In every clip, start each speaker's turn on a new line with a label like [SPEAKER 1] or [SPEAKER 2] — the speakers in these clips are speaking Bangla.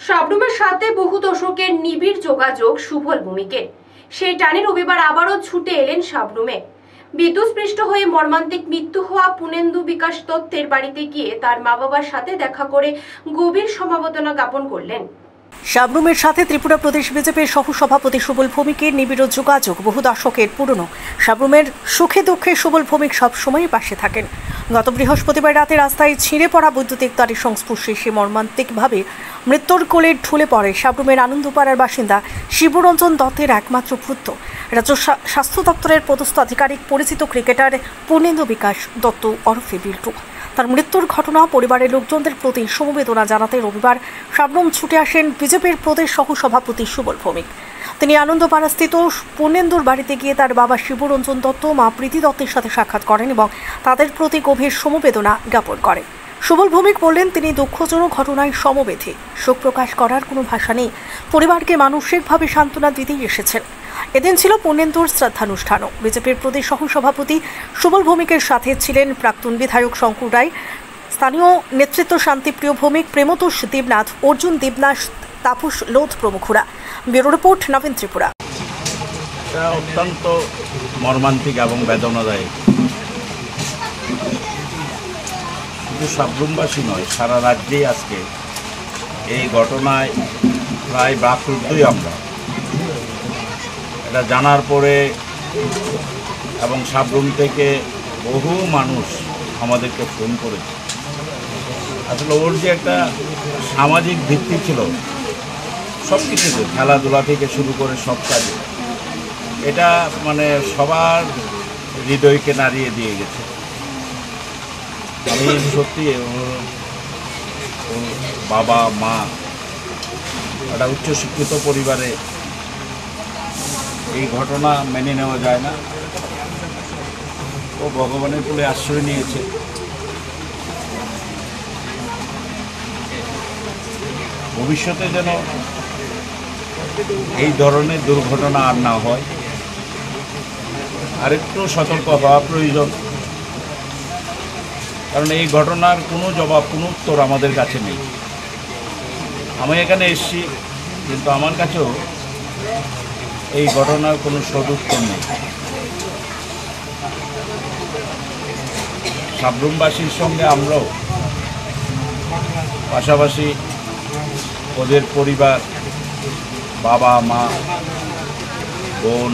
[SPEAKER 1] সাবরুমের সাথে বহু দশকের নিবিড় যোগাযোগ সুফল ভূমিকে। সেই টানে রবিবার আবারও ছুটে এলেন সাবরুমে। বিদ্যুৎস্পৃষ্ট হয়ে মর্মান্তিক মৃত্যু হওয়া পুনেন্দু বিকাশ দত্তের বাড়িতে গিয়ে তার মা বাবার সাথে দেখা করে গভীর সমবেদনা জ্ঞাপন করলেন।
[SPEAKER 2] সাবরুমের সাথে ত্রিপুরা প্রদেশ বিজেপির সহসভাপতি সুবল ভৌমিকের নিবিড় যোগাযোগ বহু দশকের পুরনো। সাবরুমের সুখে দুঃখে সুবল ভৌমিক সবসময়ই পাশে থাকেন। গত বৃহস্পতিবার রাতে রাস্তায় ছিঁড়ে পড়া বৈদ্যুতিক তারের সংস্পর্শে সে মর্মান্তিকভাবে মৃত্যুর কোলে ঢলে পড়ে সাবরুমের আনন্দপাড়ার বাসিন্দা শিবরঞ্জন দত্তের একমাত্র পুত্র, রাজ্য স্বাস্থ্য দপ্তরের পদস্থ আধিকারিক পরিচিত ক্রিকেটার পুনেন্দু বিকাশ দত্ত ওরফে বিল্টু। তার মৃত্যুর ঘটনা পরিবারের লোকজনদের প্রতি সমবেদনা জানাতে রবিবার সাবরুম ছুটে আসেন বিজেপির প্রদেশ সহসভাপতি সুবল ভৌমিক। তিনি আনন্দপাড়াস্থিত পুনেন্দুর বাড়িতে গিয়ে তার বাবা শিবরঞ্জন দত্ত, মা প্রীতি দত্তের সাথে সাক্ষাৎ করেন এবং তাদের প্রতি গভীর সমবেদনা জ্ঞাপন করেন। সুবল ভৌমিক বললেন, তিনি দুঃখজনক ঘটনায় সমবেথী। শোক প্রকাশ করার কোনো ভাষা নেই। পরিবারকে মানসিকভাবে সান্ত্বনা দিতেই এসেছেন। এদিন ছিল পুনেন্দুর শ্রদ্ধানুষ্ঠানও। বিজেপির প্রদেশ সহসভাপতি সুবল ভৌমিকের সাথে ছিলেন প্রাক্তন বিধায়ক শঙ্কুর রায়, স্থানীয় নেতৃত্ব শান্তিপ্রিয় ভৌমিক, প্রেমতোষ দেবনাথ, অর্জুন দেবনাথ, তাপস লোধ প্রমুখরা। ব্যুরো রিপোর্ট, নবীন ত্রিপুরা।
[SPEAKER 3] অত্যন্ত মর্মান্তিক এবং বেদনাদায়ক। শুধু সাবরুমবাসী নয়, সারা রাজ্যেই আজকে এই ঘটনায় প্রায় বাকরুদ্ধই আমরা। এটা জানার পরে এবং সাবরুম থেকে বহু মানুষ আমাদেরকে ফোন করেছে। আসলে ওর যে একটা সামাজিক ভিত্তি ছিল সব কিছুতে, খেলাধুলা থেকে শুরু করে সব কাজে, এটা মানে সবার হৃদয়কে নাড়িয়ে দিয়ে গেছে। আমি সত্যি ওর বাবা মা একটা উচ্চশিক্ষিত পরিবারে, এই ঘটনা মেনে নেওয়া যায় না। ও ভগবানের কোলে আশ্রয় নিয়েছে। ভবিষ্যতে যেন এই ধরনের দুর্ঘটনা আর না হয়, আরেকটু সতর্ক হওয়া প্রয়োজন। কারণ এই ঘটনার কোনো জবাব, কোনো উত্তর আমাদের কাছে নেই। আমি এখানে এসেছি, কিন্তু আমার কাছেও এই ঘটনার কোনো সদুত্তর নেই। সাবরুমবাসীর সঙ্গে আমরাও, পাশাপাশি ওদের পরিবার, বাবা মা, বোন,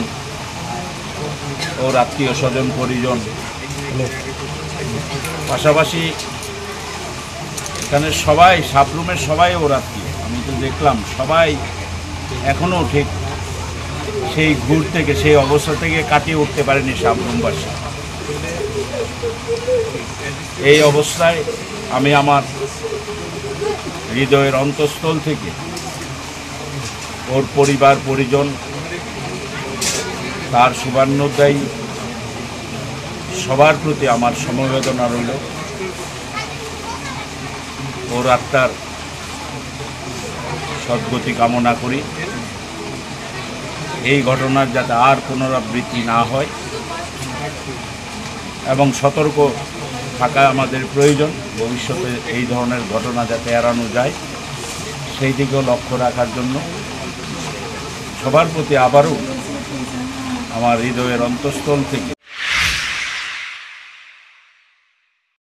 [SPEAKER 3] ওর আত্মীয় স্বজন পরিজন, পাশাপাশি এখানে সবাই, সাবরুমের সবাই ওর আত্মীয়। আমি তো দেখলাম সবাই এখনও ঠিক সেই ঘুর থেকে, সেই অবস্থা থেকে কাটিয়ে উঠতে পারেনি সাবরুমবাসী। এই অবস্থায় আমি আমার হৃদয়ের অন্তঃস্থল থেকে ওর পরিবার পরিজন, তার শুভান্নদায়ী সবার প্রতি আমার সমবেদনা রইল। ওর আত্মার সদ্গতি কামনা করি। এই ঘটনার যাতে আর পুনরাবৃত্তি না হয় এবং সতর্ক থাকা আমাদের প্রয়োজন। ভবিষ্যতে এই ধরনের ঘটনা যাতে এড়ানো যায় সেই দিকেও লক্ষ্য রাখার জন্য সবার প্রতি আবারও আমার হৃদয়ের অন্তঃস্থল থেকে